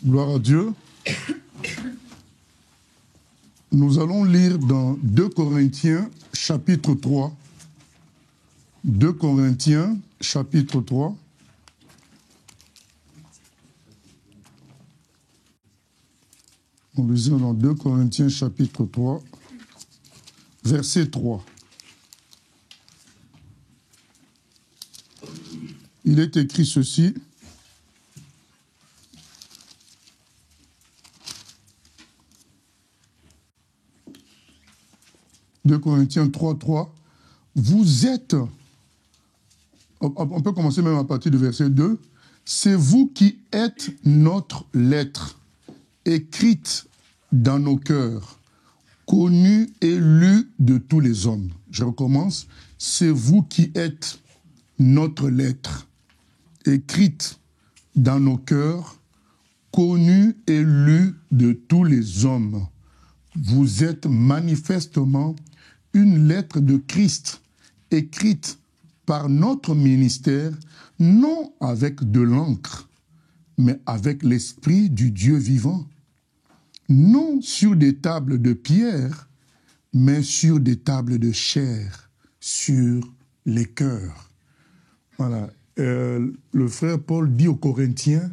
Gloire à Dieu. Nous allons lire dans 2 Corinthiens, chapitre 3. 2 Corinthiens, chapitre 3. Nous lisons dans 2 Corinthiens, chapitre 3, verset 3. Il est écrit ceci. « 2 Corinthiens 3, 3. Vous êtes... » On peut commencer même à partir du verset 2. « C'est vous qui êtes notre lettre, écrite dans nos cœurs, connue et lue de tous les hommes. » Je recommence. « C'est vous qui êtes notre lettre, écrite dans nos cœurs, connue et lue de tous les hommes. Vous êtes manifestement une lettre de Christ, écrite par notre ministère, non avec de l'encre, mais avec l'Esprit du Dieu vivant, non sur des tables de pierre, mais sur des tables de chair, sur les cœurs. » Voilà. Le frère Paul dit aux Corinthiens,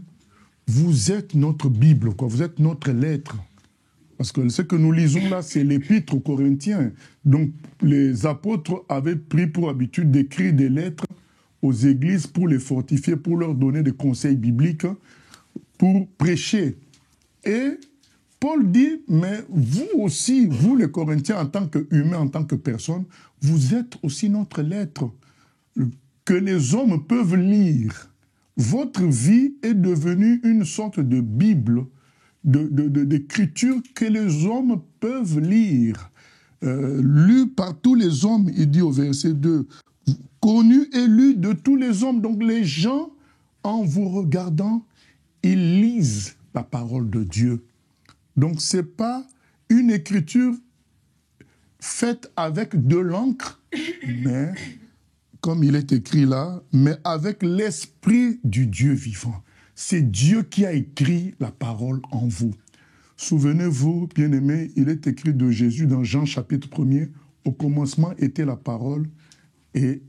vous êtes notre Bible, quoi. Vous êtes notre lettre. Parce que ce que nous lisons là, c'est l'épître aux Corinthiens. Donc, les apôtres avaient pris pour habitude d'écrire des lettres aux églises pour les fortifier, pour leur donner des conseils bibliques, pour prêcher. Et Paul dit, mais vous aussi, vous les Corinthiens, en tant qu'humains, en tant que personnes, vous êtes aussi notre lettre que les hommes peuvent lire. Votre vie est devenue une sorte de Bible, d'écriture que les hommes peuvent lire. Lu par tous les hommes, il dit au verset 2, connu et lu de tous les hommes. Donc les gens, en vous regardant, ils lisent la parole de Dieu. Donc ce n'est pas une écriture faite avec de l'encre, mais, comme il est écrit là, mais avec l'Esprit du Dieu vivant. C'est Dieu qui a écrit la parole en vous. Souvenez-vous, bien-aimés, il est écrit de Jésus dans Jean chapitre 1er, au commencement était la parole, et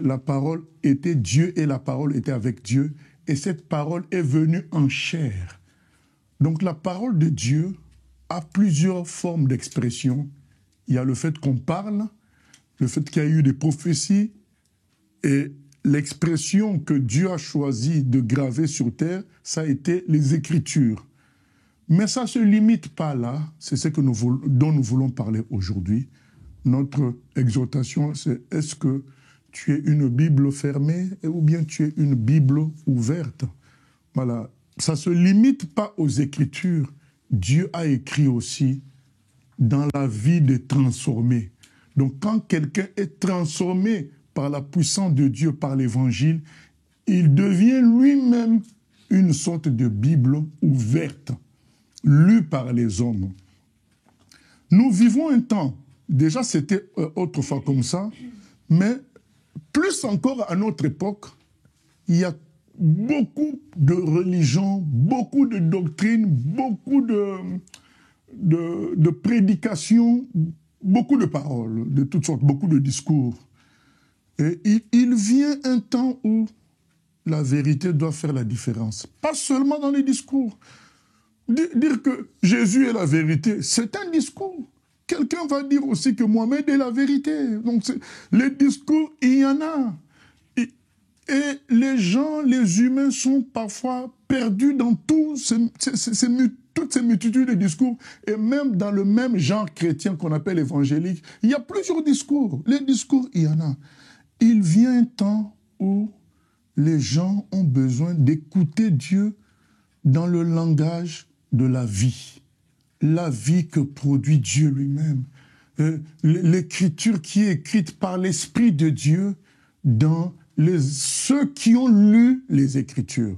la parole était Dieu, et la parole était avec Dieu, et cette parole est venue en chair. Donc la parole de Dieu a plusieurs formes d'expression. Il y a le fait qu'on parle, le fait qu'il y a eu des prophéties, et l'expression que Dieu a choisi de graver sur terre, ça a été les Écritures. Mais ça ne se limite pas là, c'est ce que dont nous voulons parler aujourd'hui. Notre exhortation, c'est est-ce que tu es une Bible fermée ou bien tu es une Bible ouverte? Voilà, ça ne se limite pas aux Écritures. Dieu a écrit aussi dans la vie des transformés. Donc quand quelqu'un est transformé par la puissance de Dieu, par l'Évangile, il devient lui-même une sorte de Bible ouverte, lue par les hommes. Nous vivons un temps, déjà c'était autrefois comme ça, mais plus encore à notre époque, il y a beaucoup de religions, beaucoup de doctrines, beaucoup de prédications, beaucoup de paroles, de toutes sortes, beaucoup de discours. Et il vient un temps où la vérité doit faire la différence. Pas seulement dans les discours. Dire que Jésus est la vérité, c'est un discours. Quelqu'un va dire aussi que Mohamed est la vérité. Donc les discours, il y en a. Et les gens, les humains sont parfois perdus dans toutes ces multitudes de discours. Et même dans le même genre chrétien qu'on appelle évangélique, il y a plusieurs discours. Les discours, il y en a. Il vient un temps où les gens ont besoin d'écouter Dieu dans le langage de la vie que produit Dieu lui-même. L'écriture qui est écrite par l'Esprit de Dieu dans ceux qui ont lu les Écritures.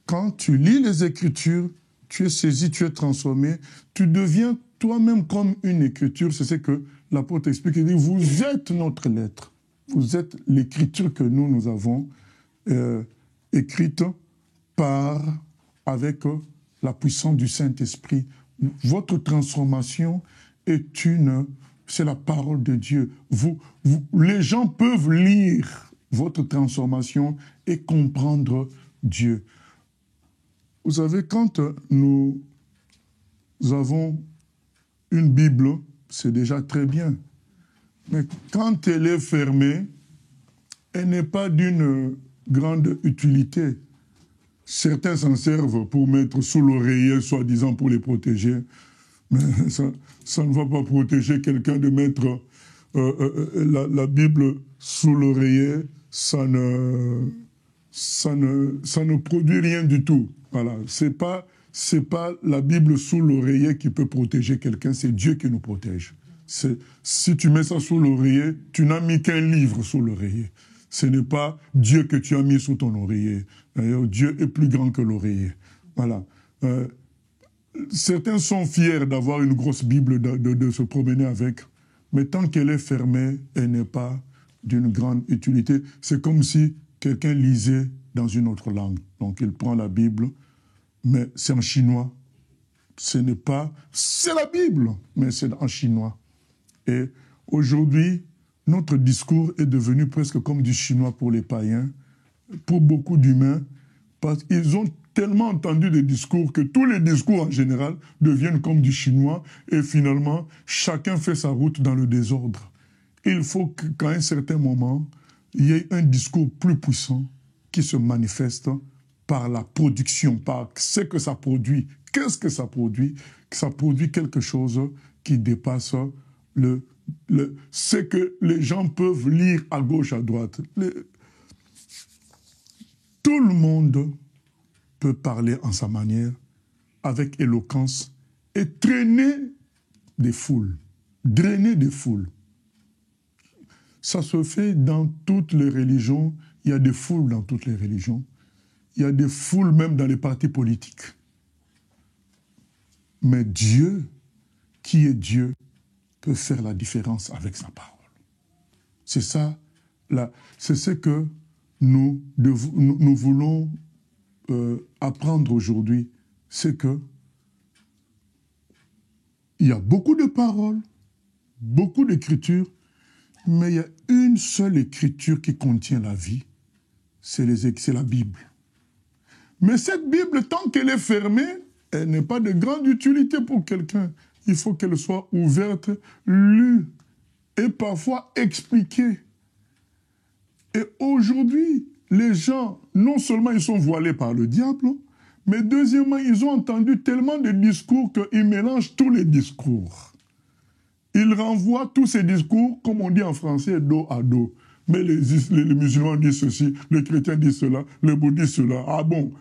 Quand tu lis les Écritures, tu es saisi, tu es transformé, tu deviens toi-même comme une écriture. C'est ce que l'apôtre explique. Il dit, vous êtes notre lettre. Vous êtes l'écriture que nous avons écrite avec la puissance du Saint-Esprit. Votre transformation c'est la parole de Dieu. Les gens peuvent lire votre transformation et comprendre Dieu. Vous savez, quand nous avons une Bible, c'est déjà très bien. Mais quand elle est fermée, elle n'est pas d'une grande utilité. Certains s'en servent pour mettre sous l'oreiller, soi-disant pour les protéger. Mais ça ne va pas protéger quelqu'un de mettre la Bible sous l'oreiller. Ça ne produit rien du tout. Voilà. C'est pas la Bible sous l'oreiller qui peut protéger quelqu'un, c'est Dieu qui nous protège. Si tu mets ça sous l'oreiller, tu n'as mis qu'un livre sous l'oreiller. Ce n'est pas Dieu que tu as mis sous ton oreiller. D'ailleurs, Dieu est plus grand que l'oreiller. Voilà. Certains sont fiers d'avoir une grosse Bible, de se promener avec, mais tant qu'elle est fermée, elle n'est pas d'une grande utilité. C'est comme si quelqu'un lisait dans une autre langue. Donc il prend la Bible, mais c'est en chinois. C'est la Bible, mais c'est en chinois. Et aujourd'hui, notre discours est devenu presque comme du chinois pour les païens, pour beaucoup d'humains, parce qu'ils ont tellement entendu des discours que tous les discours en général deviennent comme du chinois et finalement, chacun fait sa route dans le désordre. Il faut qu'à un certain moment, il y ait un discours plus puissant qui se manifeste par la production, par ce que ça produit. Qu'est-ce que ça produit? Ça produit quelque chose qui dépasse ce que les gens peuvent lire à gauche, à droite. Tout le monde peut parler en sa manière, avec éloquence, et drainer des foules. Drainer des foules. Ça se fait dans toutes les religions. Il y a des foules dans toutes les religions. Il y a des foules même dans les partis politiques. Mais Dieu, qui est Dieu, peut faire la différence avec sa parole. C'est ça, c'est ce que nous voulons apprendre aujourd'hui. C'est que il y a beaucoup de paroles, beaucoup d'écritures, mais il y a une seule écriture qui contient la vie, c'est la Bible. Mais cette Bible, tant qu'elle est fermée, elle n'est pas de grande utilité pour quelqu'un. Il faut qu'elle soit ouverte, lue et parfois expliquée. Et aujourd'hui, les gens, non seulement ils sont voilés par le diable, mais deuxièmement, ils ont entendu tellement de discours qu'ils mélangent tous les discours. Ils renvoient tous ces discours, comme on dit en français, dos à dos. Mais les musulmans disent ceci, les chrétiens disent cela, les bouddhistes cela. Ah bon,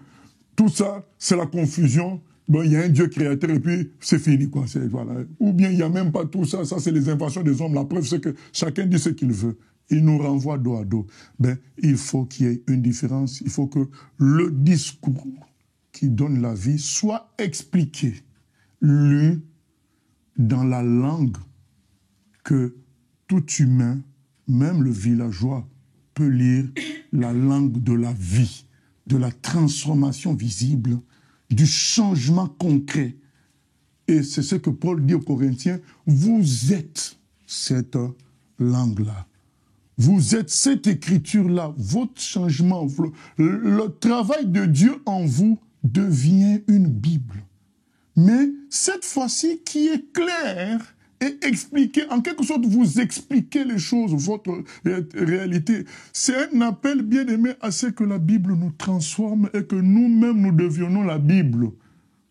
tout ça, c'est la confusion. Bon, il y a un Dieu créateur et puis c'est fini, quoi. Voilà. Ou bien il n'y a même pas tout ça, ça c'est les inventions des hommes. La preuve, c'est que chacun dit ce qu'il veut. Il nous renvoie dos à dos. Ben, il faut qu'il y ait une différence. Il faut que le discours qui donne la vie soit expliqué, lu dans la langue que tout humain, même le villageois, peut lire, la langue de la vie, de la transformation visible, du changement concret. Et c'est ce que Paul dit aux Corinthiens, vous êtes cette langue-là. Vous êtes cette écriture-là, votre changement, le travail de Dieu en vous devient une Bible. Mais cette fois-ci qui est claire et expliquée, en quelque sorte vous expliquez les choses, votre réalité. C'est un appel bien aimé à ce que la Bible nous transforme et que nous-mêmes nous devionnons la Bible.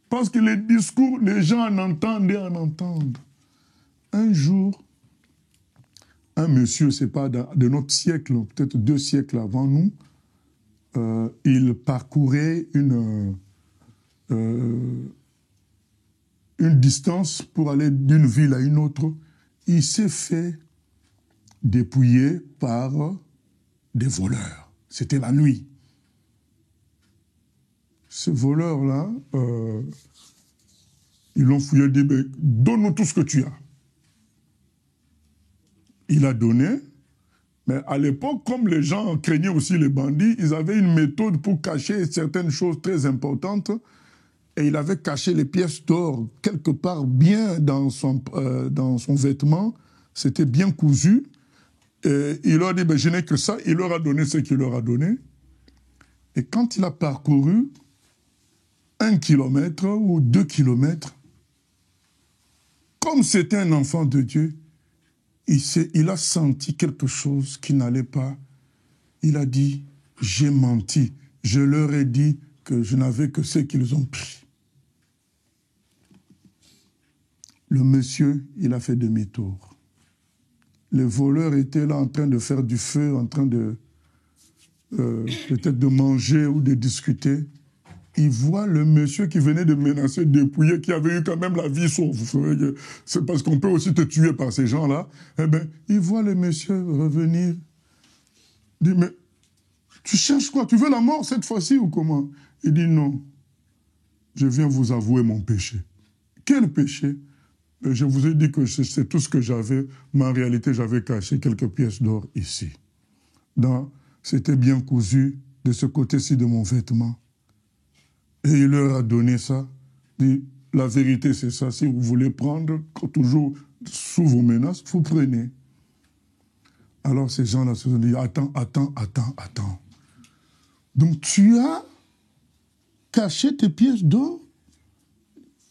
Parce que les discours, les gens en entendent et en entendent. Un jour, un monsieur, c'est pas de notre siècle, peut-être 2 siècles avant nous, il parcourait une distance pour aller d'une ville à une autre. Il s'est fait dépouiller par des voleurs. C'était la nuit. Ces voleurs-là, ils l'ont fouillé et dit, donne-nous tout ce que tu as. Il a donné, mais à l'époque, comme les gens craignaient aussi les bandits, ils avaient une méthode pour cacher certaines choses très importantes. et il avait caché les pièces d'or quelque part bien dans son vêtement, c'était bien cousu. Et il leur a dit, ben, je n'ai que ça, il leur a donné ce qu'il leur a donné. Et quand il a parcouru 1 kilomètre ou 2 kilomètres, comme c'était un enfant de Dieu, il a senti quelque chose qui n'allait pas. Il a dit, j'ai menti, je leur ai dit que je n'avais que ce qu'ils ont pris. Le monsieur, il a fait demi-tour. Les voleurs étaient là en train de faire du feu, en train de peut-être de manger ou de discuter. Il voit le monsieur qui venait de menacer, dépouiller, qui avait eu quand même la vie sauve. Vous savez, c'est parce qu'on peut aussi te tuer par ces gens-là. Eh bien, il voit le monsieur revenir. Il dit, mais tu cherches quoi? Tu veux la mort cette fois-ci ou comment? Il dit, non, je viens vous avouer mon péché. Quel péché? Je vous ai dit que c'est tout ce que j'avais, mais en réalité, j'avais caché quelques pièces d'or ici. C'était bien cousu de ce côté-ci de mon vêtement. Et il leur a donné ça. Il dit, la vérité, c'est ça. Si vous voulez prendre, toujours sous vos menaces, vous prenez. Alors ces gens-là se sont dit, attends. Donc tu as caché tes pièces d'or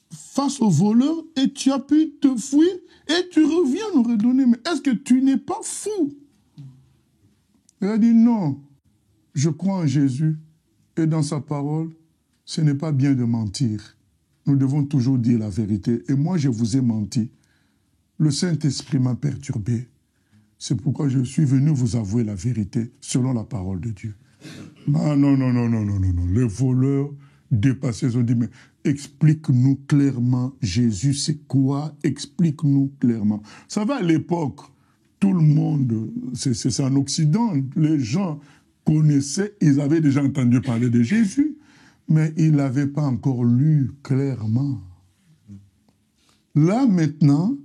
face aux voleurs et tu as pu te fuir et tu reviens nous redonner. Mais est-ce que tu n'es pas fou? Il a dit non, je crois en Jésus et dans sa parole, ce n'est pas bien de mentir. Nous devons toujours dire la vérité. Et moi, je vous ai menti. Le Saint-Esprit m'a perturbé. C'est pourquoi je suis venu vous avouer la vérité selon la parole de Dieu. Non. Les voleurs dépassés ont dit, mais explique-nous clairement, Jésus, c'est quoi? Explique-nous clairement. Ça va à l'époque, tout le monde, c'est en Occident, les gens connaissaient, ils avaient déjà entendu parler de Jésus, mais ils ne l'avaient pas encore lu clairement. Là, maintenant,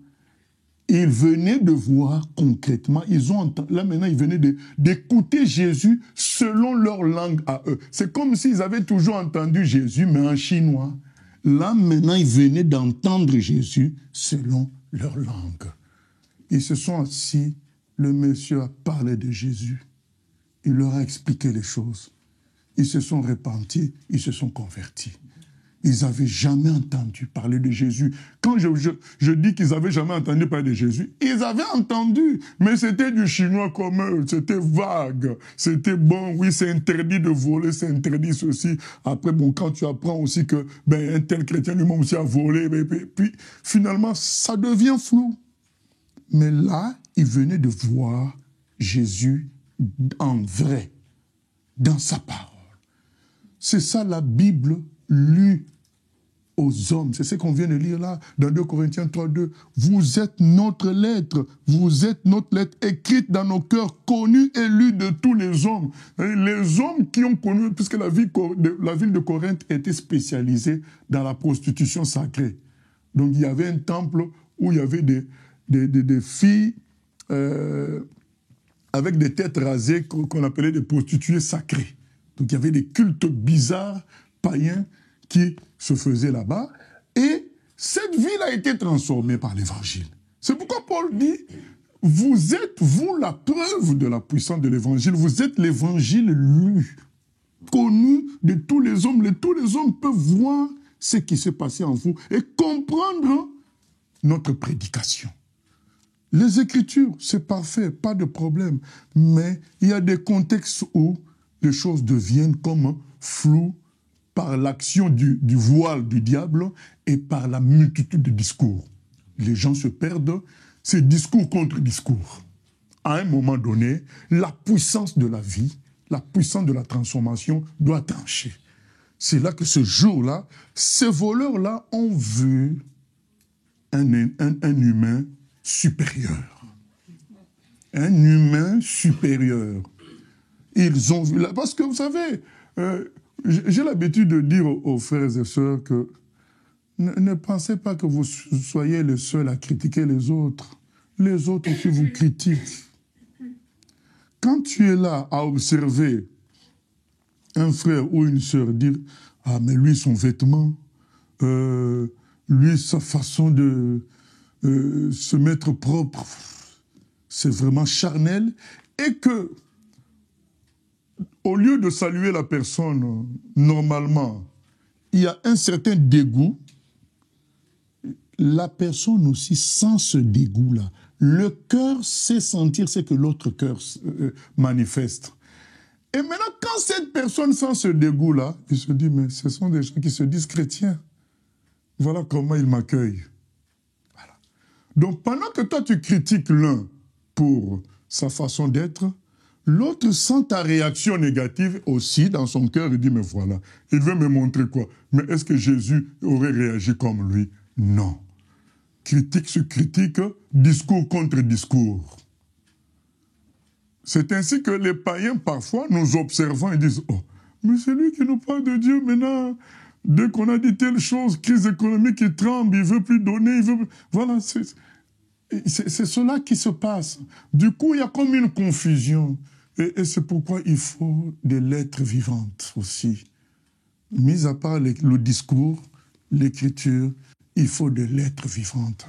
ils venaient de voir concrètement, là maintenant ils venaient d'écouter Jésus selon leur langue à eux. C'est comme s'ils avaient toujours entendu Jésus, mais en chinois. Là maintenant ils venaient d'entendre Jésus selon leur langue. Ils se sont assis, le monsieur a parlé de Jésus. Il leur a expliqué les choses. Ils se sont repentis, ils se sont convertis. Ils n'avaient jamais entendu parler de Jésus. Quand je dis qu'ils n'avaient jamais entendu parler de Jésus, ils avaient entendu, mais c'était du chinois comme eux, c'était vague, c'était bon, oui, c'est interdit de voler, c'est interdit ceci. Après, bon, quand tu apprends aussi que un tel chrétien lui-même aussi a volé, puis finalement, ça devient flou. Mais là, ils venaient de voir Jésus en vrai, dans sa parole. C'est ça la Bible lue aux hommes. C'est ce qu'on vient de lire là, dans 2 Corinthiens 3:2. Vous êtes notre lettre écrite dans nos cœurs, connue et lue de tous les hommes. Les hommes qui ont connu, puisque la ville de Corinthe était spécialisée dans la prostitution sacrée. Donc il y avait un temple où il y avait des filles avec des têtes rasées qu'on appelait des prostituées sacrées. Donc il y avait des cultes bizarres, païens, qui se faisaient là-bas. Et cette ville a été transformée par l'évangile. C'est pourquoi Paul dit, vous êtes, vous, la preuve de la puissance de l'évangile. Vous êtes l'évangile lu, connu de tous les hommes. Tous les hommes peuvent voir ce qui s'est passé en vous et comprendre notre prédication. Les Écritures, c'est parfait, pas de problème. Mais il y a des contextes où les choses deviennent comme floues par l'action du voile du diable et par la multitude de discours. Les gens se perdent, c'est discours contre discours. À un moment donné, la puissance de la vie, la puissance de la transformation doit trancher. C'est là que ce jour-là, ces voleurs-là ont vu un humain supérieur. Un humain supérieur. Ils ont vu, parce que vous savez, j'ai l'habitude de dire aux frères et sœurs que ne pensez pas que vous soyez les seuls à critiquer les autres. Les autres aussi vous critiquent. Quand tu es là à observer un frère ou une sœur dire « Ah, mais lui, son vêtement, lui, sa façon de se mettre propre, c'est vraiment charnel, et que, au lieu de saluer la personne normalement, il y a un certain dégoût, la personne aussi sent ce dégoût-là. Le cœur sait sentir ce que l'autre cœur manifeste. Et maintenant, quand cette personne sent ce dégoût-là, il se dit, mais ce sont des gens qui se disent chrétiens. Voilà comment ils m'accueillent. Voilà. Donc, pendant que toi, tu critiques l'un pour sa façon d'être, l'autre sent ta réaction négative aussi dans son cœur et dit, mais voilà, il veut me montrer quoi? Mais est-ce que Jésus aurait réagi comme lui? Non. Critique sur critique, discours contre discours. C'est ainsi que les païens, parfois, nous observant, ils disent, oh, mais c'est lui qui nous parle de Dieu maintenant. Dès qu'on a dit telle chose, crise économique, il tremble, il veut plus donner, il veut... Voilà, c'est cela qui se passe. Du coup, il y a comme une confusion. Et c'est pourquoi il faut des lettres vivantes aussi. Mis à part le discours, l'écriture, il faut des lettres vivantes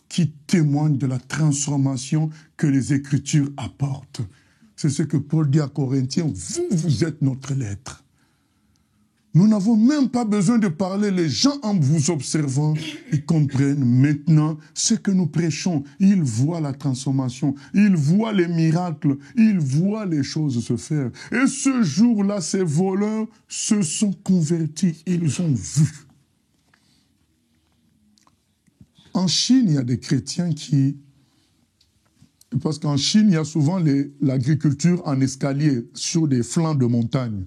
qui témoignent de la transformation que les Écritures apportent. C'est ce que Paul dit à Corinthiens, vous êtes notre lettre. Nous n'avons même pas besoin de parler, les gens en vous observant, ils comprennent maintenant ce que nous prêchons. Ils voient la transformation, ils voient les miracles, ils voient les choses se faire. Et ce jour-là, ces voleurs se sont convertis, ils ont vu. En Chine, il y a des chrétiens qui... Parce qu'en Chine, il y a souvent l'agriculture en escalier, sur des flancs de montagne.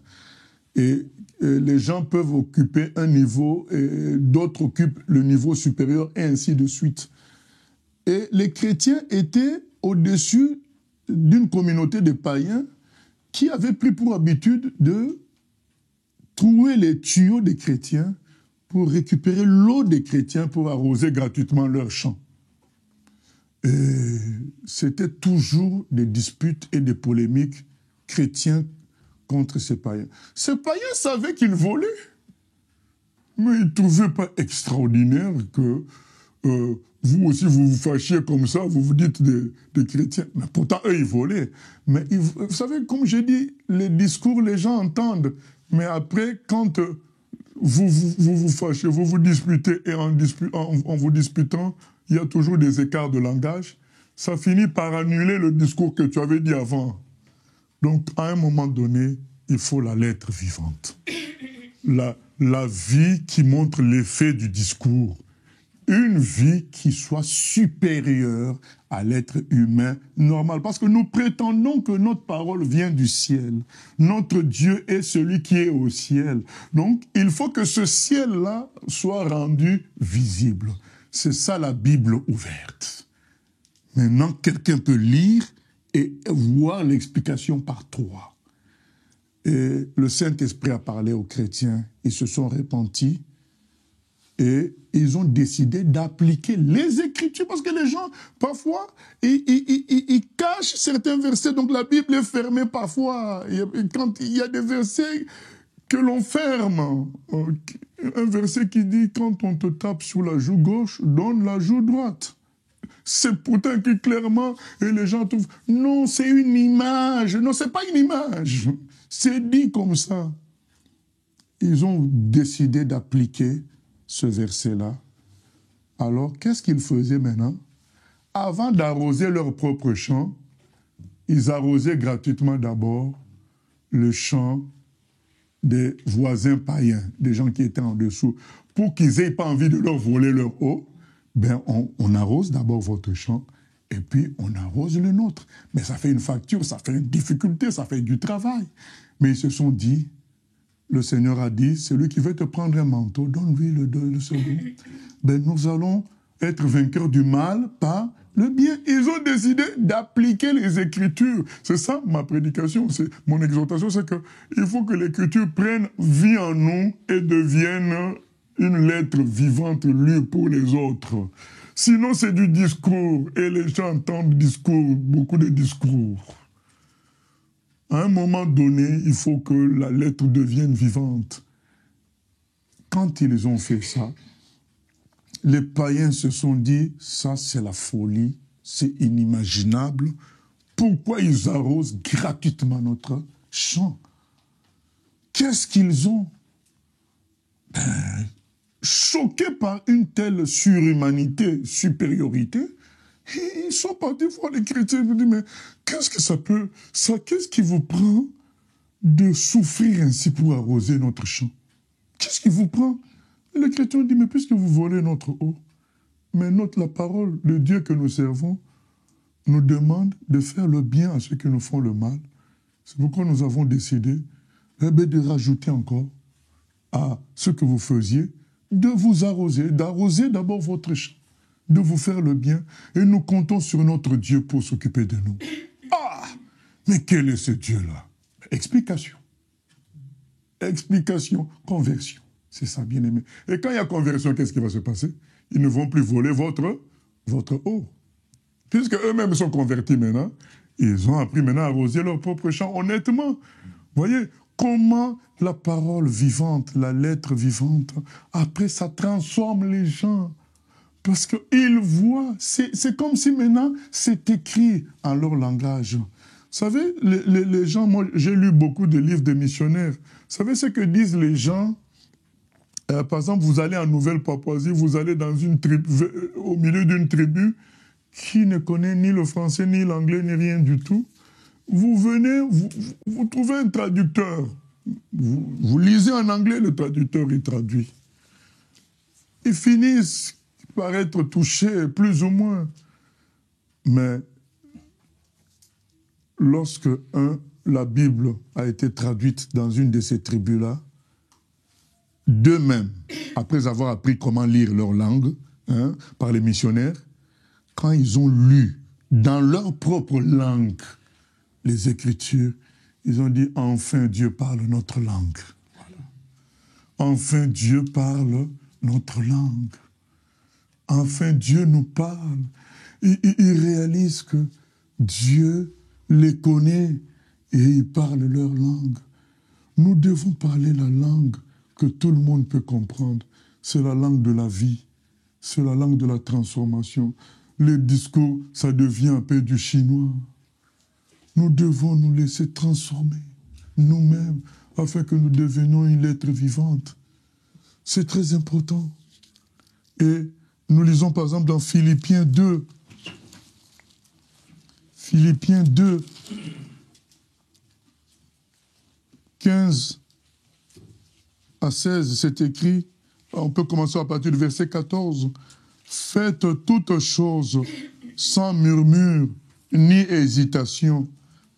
Et les gens peuvent occuper un niveau, et d'autres occupent le niveau supérieur, et ainsi de suite. Et les chrétiens étaient au-dessus d'une communauté de païens qui avaient pris pour habitude de trouver les tuyaux des chrétiens pour récupérer l'eau des chrétiens pour arroser gratuitement leurs champs. Et c'était toujours des disputes et des polémiques chrétiens contre ces païens. Ces païens savaient qu'ils volaient, mais ils ne trouvaient pas extraordinaire que vous aussi vous vous fâchiez comme ça, vous vous dites des chrétiens. Mais pourtant, eux, ils volaient. Mais vous savez, comme j'ai dit, les discours, les gens entendent. Mais après, quand vous vous fâchez, vous vous disputez, et en vous disputant, il y a toujours des écarts de langage, ça finit par annuler le discours que tu avais dit avant. Donc, à un moment donné, il faut la lettre vivante. La vie qui montre l'effet du discours. Une vie qui soit supérieure à l'être humain normal. Parce que nous prétendons que notre parole vient du ciel. Notre Dieu est celui qui est au ciel. Donc, il faut que ce ciel-là soit rendu visible. C'est ça la Bible ouverte. Maintenant, quelqu'un peut lire et voir l'explication par trois. Et le Saint-Esprit a parlé aux chrétiens, ils se sont repentis et ils ont décidé d'appliquer les Écritures, parce que les gens, parfois, ils cachent certains versets, donc la Bible est fermée parfois. Quand il y a des versets que l'on ferme, un verset qui dit, quand on te tape sur la joue gauche, donne la joue droite. C'est pourtant écrit clairement, et les gens trouvent, non, c'est une image. Non, c'est pas une image. C'est dit comme ça. Ils ont décidé d'appliquer ce verset-là. Alors, qu'est-ce qu'ils faisaient maintenant? Avant d'arroser leur propre champ, ils arrosaient gratuitement d'abord le champ des voisins païens, des gens qui étaient en dessous, pour qu'ils n'aient pas envie de leur voler leur eau. Ben, on arrose d'abord votre champ, et puis on arrose le nôtre. Mais ça fait une facture, ça fait une difficulté, ça fait du travail. Mais ils se sont dit, le Seigneur a dit, celui qui veut te prendre un manteau, donne-lui le second. Ben, nous allons être vainqueurs du mal par le bien. Ils ont décidé d'appliquer les Écritures. C'est ça ma prédication, mon exhortation, c'est qu'il faut que l'Écriture prenne vie en nous et devienne une lettre vivante lue pour les autres. Sinon, c'est du discours, et les gens entendent discours, beaucoup de discours. À un moment donné, il faut que la lettre devienne vivante. Quand ils ont fait ça, les païens se sont dit, ça c'est la folie, c'est inimaginable. Pourquoi ils arrosent gratuitement notre champ? Qu'est-ce qu'ils ont? Choqués par une telle surhumanité, supériorité, ils sont partis voir les chrétiens. Ils me disent, mais qu'est-ce que ça peut... Qu'est-ce qui vous prend de souffrir ainsi pour arroser notre champ? Qu'est-ce qui vous prend? Et les chrétiens disent, mais puisque vous volez notre eau, mais la parole de Dieu que nous servons nous demande de faire le bien à ceux qui nous font le mal. C'est pourquoi nous avons décidé de rajouter encore à ce que vous faisiez, de vous arroser, d'arroser d'abord votre champ, de vous faire le bien, et nous comptons sur notre Dieu pour s'occuper de nous. Ah! Mais quel est ce Dieu-là? Explication. Explication, conversion. C'est ça, bien-aimé. Et quand il y a conversion, qu'est-ce qui va se passer? Ils ne vont plus voler votre eau. Puisque eux-mêmes sont convertis maintenant, ils ont appris maintenant à arroser leur propre champ honnêtement. Voyez comment la parole vivante, la lettre vivante, après ça transforme les gens. Parce qu'ils voient, c'est comme si maintenant c'est écrit en leur langage. Vous savez, les gens, moi j'ai lu beaucoup de livres de missionnaires. Vous savez ce que disent les gens? Par exemple, vous allez en Nouvelle-Papouasie, vous allez dans une tribu, au milieu d'une tribu qui ne connaît ni le français, ni l'anglais, ni rien du tout. Vous venez, vous trouvez un traducteur. Vous lisez en anglais, le traducteur, il traduit. Ils finissent par être touchés, plus ou moins. Mais lorsque la Bible a été traduite dans une de ces tribus-là, d'eux-mêmes, après avoir appris comment lire leur langue, par les missionnaires, quand ils ont lu dans leur propre langue les Écritures, ils ont dit, enfin Dieu parle notre langue. Voilà. Enfin Dieu parle notre langue. Enfin Dieu nous parle. Ils réalisent que Dieu les connaît et il parle leur langue. Nous devons parler la langue que tout le monde peut comprendre. C'est la langue de la vie. C'est la langue de la transformation. Les discours, ça devient un peu du chinois. Nous devons nous laisser transformer nous-mêmes afin que nous devenions une lettre vivante. C'est très important. Et nous lisons par exemple dans Philippiens 2. Philippiens 2, 15 à 16, c'est écrit, on peut commencer à partir du verset 14. Faites toutes choses sans murmure ni hésitation,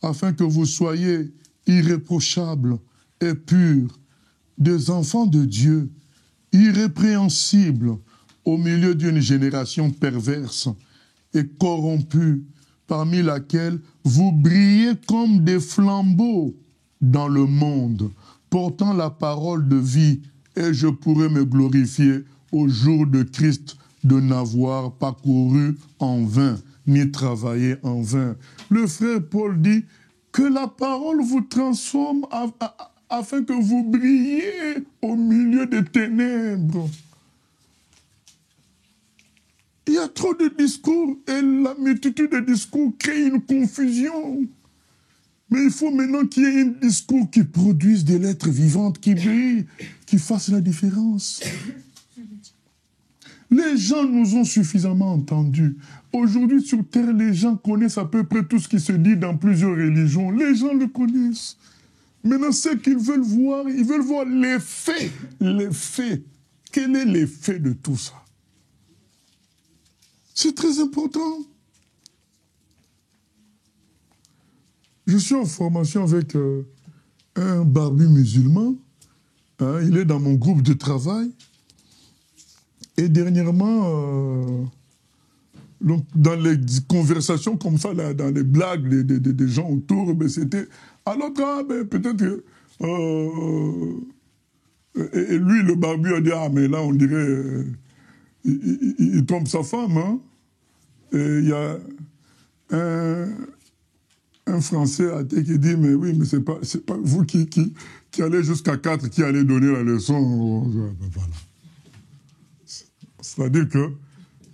afin que vous soyez irréprochables et purs, des enfants de Dieu, irrépréhensibles au milieu d'une génération perverse et corrompue, parmi laquelle vous brillez comme des flambeaux dans le monde, portant la parole de vie, et je pourrai me glorifier au jour de Christ de n'avoir pas couru en vain, ni travaillé en vain. Le frère Paul dit que la parole vous transforme afin que vous brilliez au milieu des ténèbres. Il y a trop de discours et la multitude de discours crée une confusion. Mais il faut maintenant qu'il y ait un discours qui produise des lettres vivantes, qui brillent, qui fassent la différence. Les gens nous ont suffisamment entendus. Aujourd'hui, sur Terre, les gens connaissent à peu près tout ce qui se dit dans plusieurs religions. Les gens le connaissent. Maintenant, ce qu'ils veulent voir, ils veulent voir les faits. Les faits. Quel est l'effet de tout ça? C'est très important. Je suis en formation avec un barbu musulman. Il est dans mon groupe de travail. Et dernièrement, donc dans les conversations comme ça, là, dans les blagues des gens autour, ben c'était... Alors, peut-être... et lui, le barbu, a dit, ah, mais là, on dirait... il trompe sa femme, hein. Et il y a un Français athée qui dit, mais oui, mais c'est pas vous qui allez jusqu'à 4, qui allez donner la leçon. Voilà. C'est-à-dire que,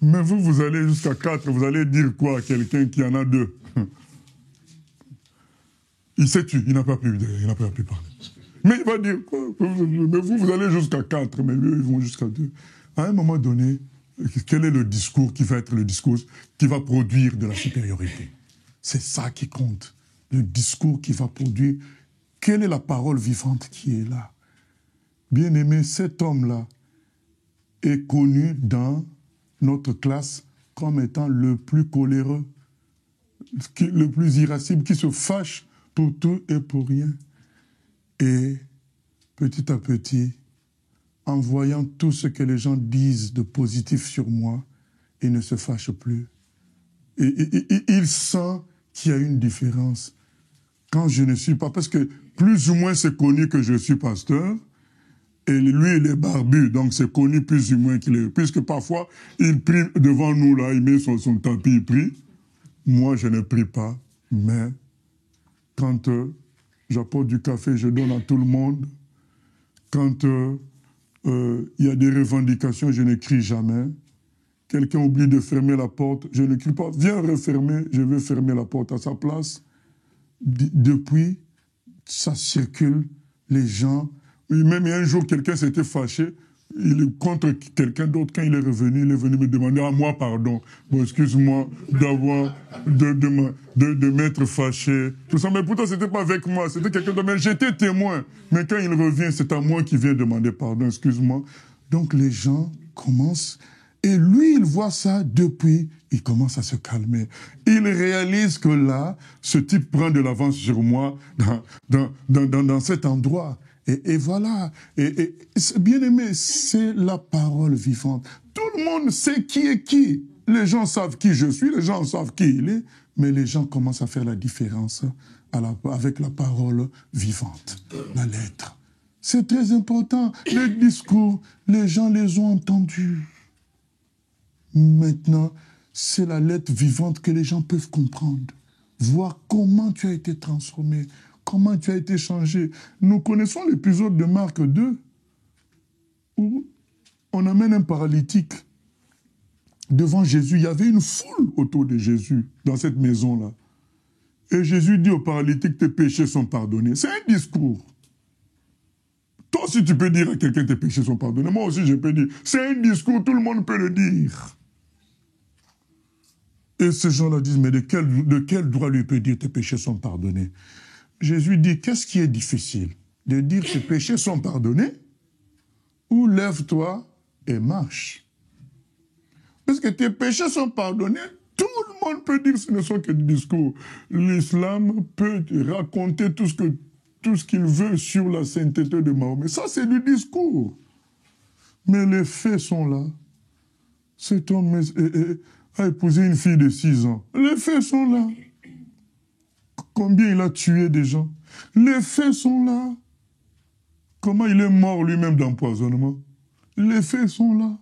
mais vous allez jusqu'à 4, vous allez dire quoi à quelqu'un qui en a 2? Il s'est tué, il n'a pas pu parler. Mais il va dire quoi? Mais vous allez jusqu'à 4, mais eux, ils vont jusqu'à 2. À un moment donné, quel est le discours qui va être le discours qui va produire de la supériorité? C'est ça qui compte. Le discours qui va produire. Quelle est la parole vivante qui est là? Bien-aimé, cet homme-là est connu dans notre classe comme étant le plus coléreux, le plus irascible, qui se fâche pour tout et pour rien. Et petit à petit, en voyant tout ce que les gens disent de positif sur moi, il ne se fâche plus. Et il sent qu'il y a une différence. Quand je ne suis pas, parce que plus ou moins c'est connu que je suis pasteur, et lui il est barbu, donc c'est connu plus ou moins qu'il est, puisque parfois il prie devant nous là, il met son tapis, il prie. Moi je ne prie pas, mais quand j'apporte du café, je donne à tout le monde. Quand il y a des revendications, je ne crie jamais. Quelqu'un oublie de fermer la porte, je ne crie pas, viens refermer, je vais fermer la porte à sa place. Depuis, ça circule, les gens... Même un jour, quelqu'un s'était fâché contre quelqu'un d'autre. Quand il est revenu me demander à moi pardon. Bon, excuse-moi de m'être fâché. Tout ça, mais pourtant, c'était pas avec moi, c'était quelqu'un d'autre. Mais j'étais témoin. Mais quand il revient, c'est à moi qui vient demander pardon, excuse-moi. Donc les gens commencent... Et lui, il voit ça depuis, il commence à se calmer. Il réalise que là, ce type prend de l'avance sur moi dans cet endroit. Et voilà. Et bien aimé, c'est la parole vivante. Tout le monde sait qui est qui. Les gens savent qui je suis, les gens savent qui il est, mais les gens commencent à faire la différence avec la parole vivante, la lettre. C'est très important. Les discours, les gens les ont entendus. Maintenant, c'est la lettre vivante que les gens peuvent comprendre. Voir comment tu as été transformé, comment tu as été changé. Nous connaissons l'épisode de Marc 2, où on amène un paralytique devant Jésus. Il y avait une foule autour de Jésus, dans cette maison-là. Et Jésus dit au paralytique, tes péchés sont pardonnés. C'est un discours. Toi aussi, tu peux dire à quelqu'un, tes péchés sont pardonnés. Moi aussi, je peux dire. C'est un discours, tout le monde peut le dire. Et ces gens-là disent, mais de quel droit lui peut dire tes péchés sont pardonnés? Jésus dit, qu'est-ce qui est difficile? De dire tes péchés sont pardonnés ou lève-toi et marche? Parce que tes péchés sont pardonnés, tout le monde peut dire ce ne sont que des discours. L'islam peut raconter tout ce qu'il veut sur la sainteté de Mahomet. Ça, c'est du discours. Mais les faits sont là. Cet homme a épousé une fille de 6 ans. Les faits sont là. Combien il a tué des gens? Les faits sont là. Comment il est mort lui-même d'empoisonnement? Les faits sont là.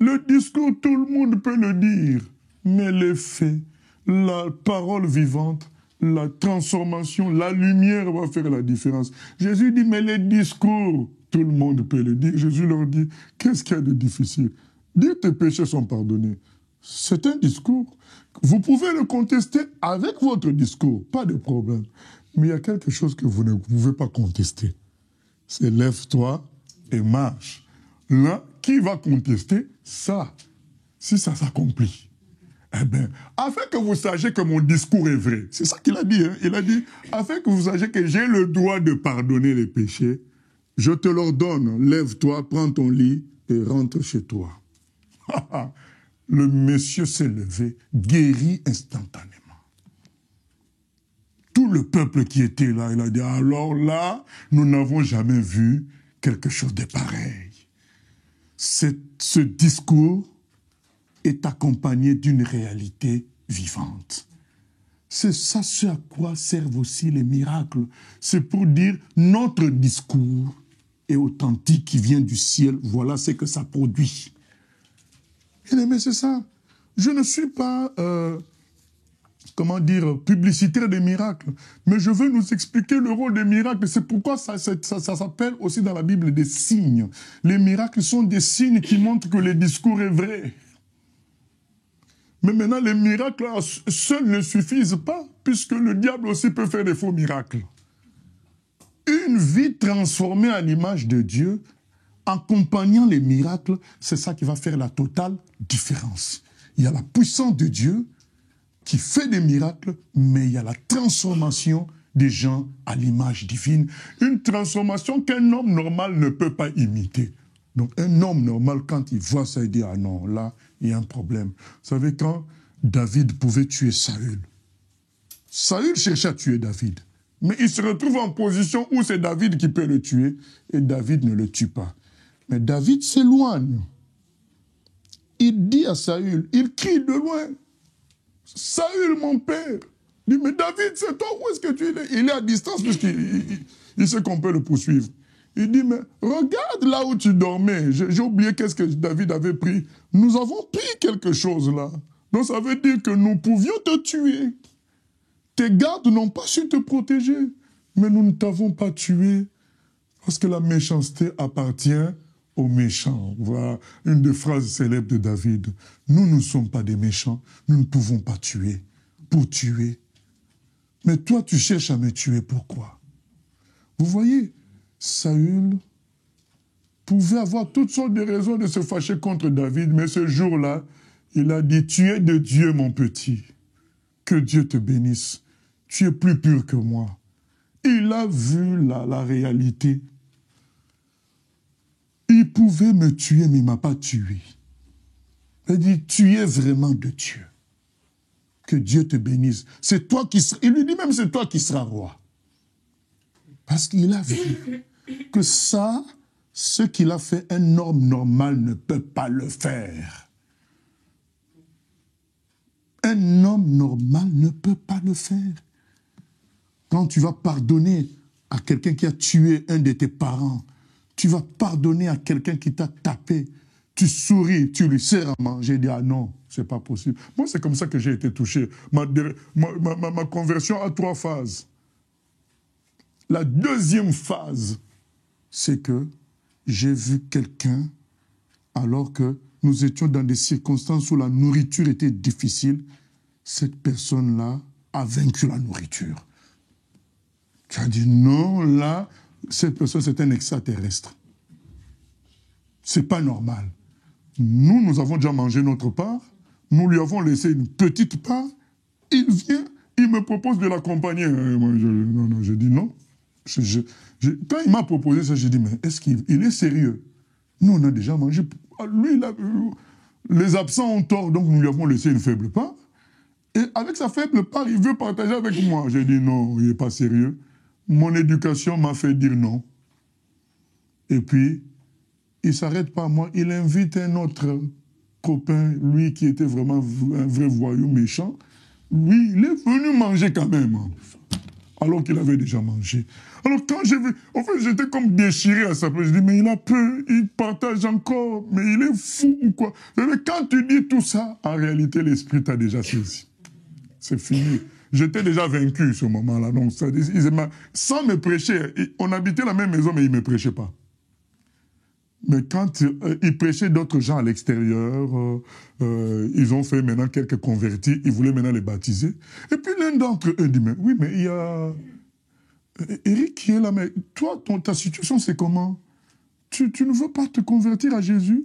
Le discours, tout le monde peut le dire. Mais les faits, la parole vivante, la transformation, la lumière va faire la différence. Jésus dit, mais les discours, tout le monde peut le dire. Jésus leur dit, qu'est-ce qu'il y a de difficile? Dire tes péchés sont pardonnés. C'est un discours. Vous pouvez le contester avec votre discours, pas de problème. Mais il y a quelque chose que vous ne pouvez pas contester. C'est lève-toi et marche. Là, qui va contester ça? Si ça s'accomplit. Eh bien, afin que vous sachiez que mon discours est vrai. C'est ça qu'il a dit. Hein? Il a dit, afin que vous sachiez que j'ai le droit de pardonner les péchés, je te l'ordonne, lève-toi, prends ton lit et rentre chez toi. Le monsieur s'est levé, guéri instantanément. Tout le peuple qui était là, il a dit, alors là, nous n'avons jamais vu quelque chose de pareil. Ce discours est accompagné d'une réalité vivante. C'est ça ce à quoi servent aussi les miracles. C'est pour dire, notre discours est authentique, qui vient du ciel, voilà ce que ça produit. Mais c'est ça. Je ne suis pas comment dire, publicitaire des miracles. Mais je veux nous expliquer le rôle des miracles. C'est pourquoi ça s'appelle aussi dans la Bible des signes. Les miracles sont des signes qui montrent que le discours est vrai. Mais maintenant, les miracles seuls ne suffisent pas, puisque le diable aussi peut faire des faux miracles. Une vie transformée à l'image de Dieu, accompagnant les miracles, c'est ça qui va faire la totale différence. Il y a la puissance de Dieu qui fait des miracles, mais il y a la transformation des gens à l'image divine. Une transformation qu'un homme normal ne peut pas imiter. Donc un homme normal, quand il voit ça, il dit « Ah non, là, il y a un problème. » Vous savez, quand David pouvait tuer Saül, Saül cherchait à tuer David. Mais il se retrouve en position où c'est David qui peut le tuer, et David ne le tue pas. Mais David s'éloigne. Il dit à Saül, il crie de loin, « Saül, mon père !» Il dit, « Mais David, c'est toi, où est-ce que tu es ?» Il est à distance puisqu'il sait qu'on peut le poursuivre. Il dit, « Mais regarde là où tu dormais. J'ai oublié qu'est-ce que David avait pris. Nous avons pris quelque chose là. Donc ça veut dire que nous pouvions te tuer. Tes gardes n'ont pas su te protéger. Mais nous ne t'avons pas tué parce que la méchanceté appartient aux méchants. » Voilà une des phrases célèbres de David. Nous ne sommes pas des méchants. Nous ne pouvons pas tuer pour tuer. Mais toi, tu cherches à me tuer. Pourquoi? Vous voyez, Saül pouvait avoir toutes sortes de raisons de se fâcher contre David, mais ce jour-là, il a dit, « Tu es de Dieu, mon petit. Que Dieu te bénisse. Tu es plus pur que moi. » Il a vu la réalité. Il pouvait me tuer, mais il ne m'a pas tué. Il a dit, « Tu es vraiment de Dieu. Que Dieu te bénisse. C'est toi qui seras... » Il lui dit même, « C'est toi qui seras roi. » Parce qu'il a vu que ça, ce qu'il a fait, un homme normal ne peut pas le faire. Un homme normal ne peut pas le faire. Quand tu vas pardonner à quelqu'un qui a tué un de tes parents, tu vas pardonner à quelqu'un qui t'a tapé, tu souris, tu lui sers à manger, il dit, « Ah non, c'est pas possible. » Moi, c'est comme ça que j'ai été touché. Ma conversion a 3 phases. La deuxième phase, c'est que j'ai vu quelqu'un, alors que nous étions dans des circonstances où la nourriture était difficile, cette personne-là a vaincu la nourriture. Tu as dit, non, là, cette personne, c'est un extraterrestre. C'est pas normal. Nous avons déjà mangé notre part, nous lui avons laissé une petite part, il vient, il me propose de l'accompagner. Non, je dis non. Quand il m'a proposé ça, j'ai dit, mais est-ce qu'il est sérieux? Nous, on a déjà mangé. Lui, les absents ont tort, donc nous lui avons laissé une faible part. Et avec sa faible part, il veut partager avec moi. J'ai dit, non, il n'est pas sérieux. Mon éducation m'a fait dire non. Et puis, il ne s'arrête pas à moi. Il invite un autre copain, lui qui était vraiment un vrai voyou méchant. Lui, il est venu manger quand même. Alors qu'il avait déjà mangé. Alors quand j'ai vu, en fait j'étais comme déchiré à sa place. Je dis, mais il a peur, il partage encore, mais il est fou ou quoi? Mais quand tu dis tout ça, en réalité l'esprit t'a déjà saisi. C'est fini. J'étais déjà vaincu ce moment-là. Donc sans me prêcher, on habitait la même maison, mais il ne me prêchait pas. Mais quand ils prêchaient d'autres gens à l'extérieur, ils ont fait maintenant quelques convertis, ils voulaient maintenant les baptiser. Et puis l'un d'entre eux dit, mais oui, mais il y a Eric qui est là, mais toi, ta situation c'est comment? Tu ne veux pas te convertir à Jésus?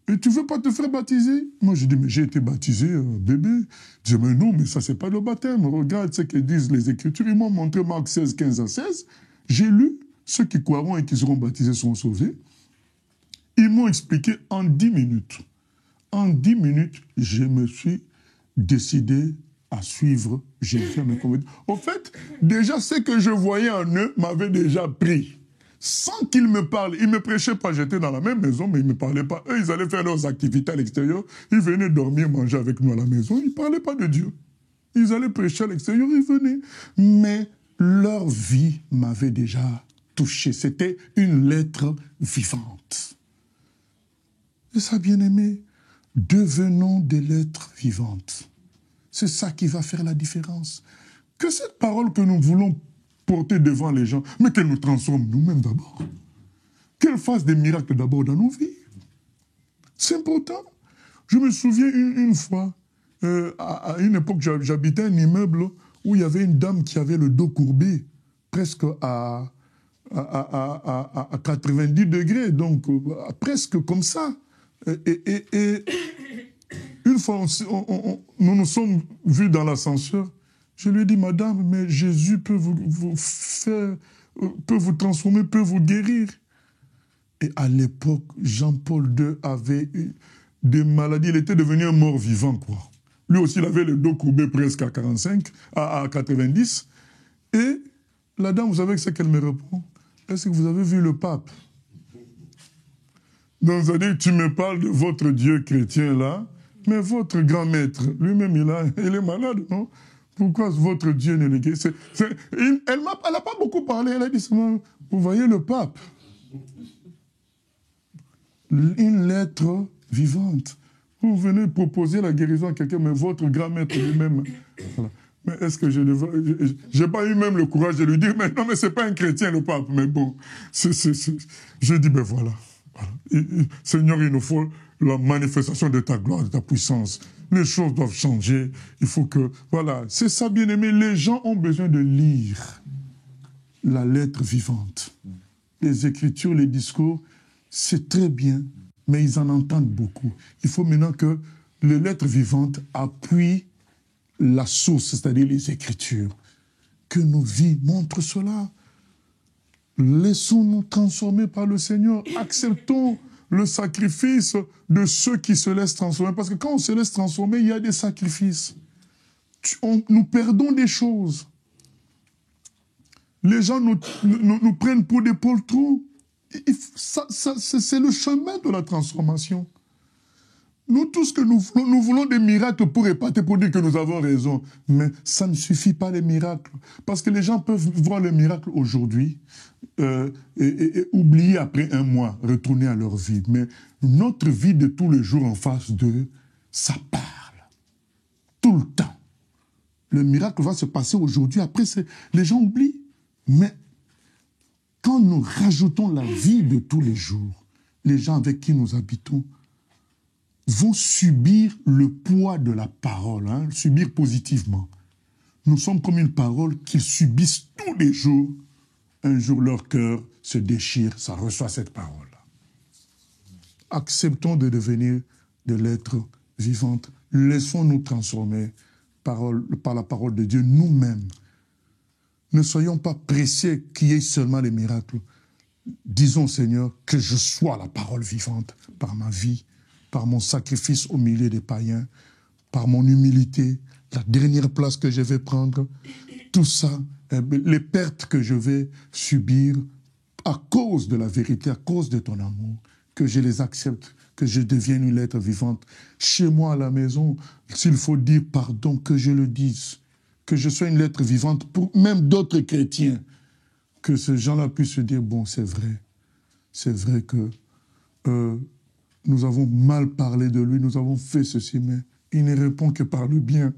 Et tu ne veux pas te faire baptiser? Moi je dis, mais j'ai été baptisé, bébé. Je dis, mais non, mais ça c'est pas le baptême. Regarde ce que disent les Écritures. Ils m'ont montré Marc 16, 15 à 16. J'ai lu, ceux qui croiront et qui seront baptisés sont sauvés. Ils m'ont expliqué en 10 minutes. En 10 minutes, je me suis décidé à suivre Jésus. Au fait, déjà, ce que je voyais en eux m'avait déjà pris. Sans qu'ils me parlent. Ils ne me prêchaient pas. J'étais dans la même maison, mais ils ne me parlaient pas. Eux, ils allaient faire leurs activités à l'extérieur. Ils venaient dormir, manger avec nous à la maison. Ils ne parlaient pas de Dieu. Ils allaient prêcher à l'extérieur, ils venaient. Mais leur vie m'avait déjà touché. C'était une lettre vivante. Et ça, bien-aimé, devenons des lettres vivantes. C'est ça qui va faire la différence. Que cette parole que nous voulons porter devant les gens, mais qu'elle nous transforme nous-mêmes d'abord. Qu'elle fasse des miracles d'abord dans nos vies. C'est important. Je me souviens une fois, à une époque, j'habitais un immeuble où il y avait une dame qui avait le dos courbé, presque à 90 degrés, donc presque comme ça. Et une fois, nous nous sommes vus dans l'ascenseur. Je lui ai dit, madame, mais Jésus peut vous transformer, peut vous guérir. Et à l'époque, Jean-Paul II avait eu des maladies. Il était devenu un mort-vivant, quoi. Lui aussi, il avait le dos courbé presque à 90. Et la dame, vous savez ce qu'elle me répond? Est-ce que vous avez vu le pape? Donc, ça dit, tu me parles de votre Dieu chrétien, là, mais votre grand maître, lui-même, il est malade, non? Pourquoi votre Dieu ne le guérit? Elle n'a pas beaucoup parlé, elle a dit seulement, vous voyez le pape? Une lettre vivante. Vous venez proposer la guérison à quelqu'un, mais votre grand maître lui-même. Voilà. Mais est-ce que je devrais... Je n'ai pas eu même le courage de lui dire, mais non, mais ce n'est pas un chrétien le pape. Mais bon, je dis, ben voilà. Seigneur, il nous faut la manifestation de ta gloire, de ta puissance. Les choses doivent changer. Il faut que... Voilà, c'est ça, bien-aimé. Les gens ont besoin de lire la lettre vivante. Les écritures, les discours, c'est très bien, mais ils en entendent beaucoup. Il faut maintenant que les lettres vivantes appuient la source, c'est-à-dire les Écritures. Que nos vies montrent cela. Laissons-nous transformer par le Seigneur. Acceptons le sacrifice de ceux qui se laissent transformer. Parce que quand on se laisse transformer, il y a des sacrifices. Nous perdons des choses. Les gens nous prennent pour des poltrons. C'est le chemin de la transformation. Nous, tout ce que nous voulons des miracles pour épater, pour dire que nous avons raison. Mais ça ne suffit pas, les miracles. Parce que les gens peuvent voir le miracle aujourd'hui et oublier après un mois, retourner à leur vie. Mais notre vie de tous les jours en face d'eux, ça parle. Tout le temps. Le miracle va se passer aujourd'hui, après les gens oublient. Mais quand nous rajoutons la vie de tous les jours, les gens avec qui nous habitons vont subir le poids de la parole, hein, subir positivement. Nous sommes comme une parole qu'ils subissent tous les jours. Un jour, leur cœur se déchire, ça reçoit cette parole-là. Acceptons de devenir des lettres vivantes. Laissons-nous transformer par la parole de Dieu nous-mêmes. Ne soyons pas pressés qu'il y ait seulement les miracles. Disons, Seigneur, que je sois la parole vivante par ma vie, par mon sacrifice au milieu des païens, par mon humilité, la dernière place que je vais prendre, tout ça, les pertes que je vais subir à cause de la vérité, à cause de ton amour, que je les accepte, que je devienne une lettre vivante. Chez moi, à la maison, s'il faut dire pardon, que je le dise, que je sois une lettre vivante pour même d'autres chrétiens, que ces gens-là puissent se dire, bon, c'est vrai que nous avons mal parlé de lui, nous avons fait ceci, mais il ne répond que par le bien.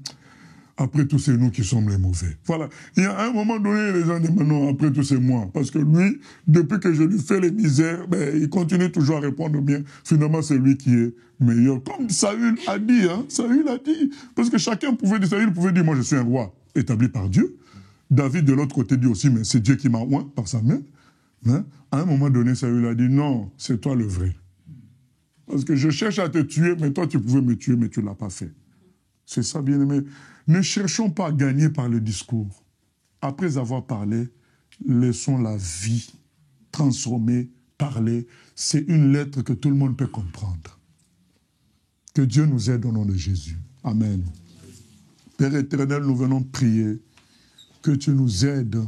Après tout, c'est nous qui sommes les mauvais. Voilà. Il y a un moment donné, les gens disent, non, après tout, c'est moi. Parce que lui, depuis que je lui fais les misères, il continue toujours à répondre bien. Finalement, c'est lui qui est meilleur. Comme Saül a dit, hein, Saül a dit. Parce que chacun pouvait dire, moi, je suis un roi établi par Dieu. David, de l'autre côté, dit aussi, mais c'est Dieu qui m'a oint par sa main. Hein? À un moment donné, Saül a dit, non, c'est toi le vrai. Parce que je cherche à te tuer, mais toi, tu pouvais me tuer, mais tu ne l'as pas fait. C'est ça, bien-aimé. Ne cherchons pas à gagner par le discours. Après avoir parlé, laissons la vie transformer, parler. C'est une lettre que tout le monde peut comprendre. Que Dieu nous aide au nom de Jésus. Amen. Père éternel, nous venons prier que tu nous aides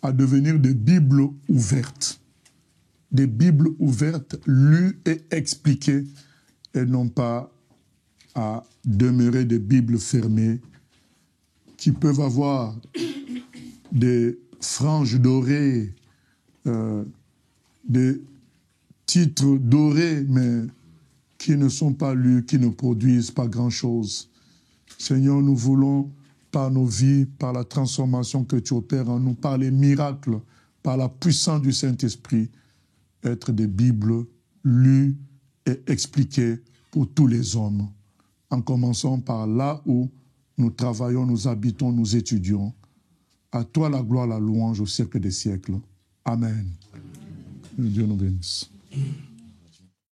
à devenir des Bibles ouvertes. Des Bibles ouvertes, lues et expliquées, et non pas à demeurer des Bibles fermées qui peuvent avoir des franges dorées, des titres dorés, mais qui ne sont pas lus, qui ne produisent pas grand-chose. Seigneur, nous voulons, par nos vies, par la transformation que tu opères en nous, par les miracles, par la puissance du Saint-Esprit, être des Bibles lues et expliquées pour tous les hommes, en commençant par là où nous travaillons, nous habitons, nous étudions. À toi la gloire, la louange au siècle des siècles. Amen. Dieu nous bénisse.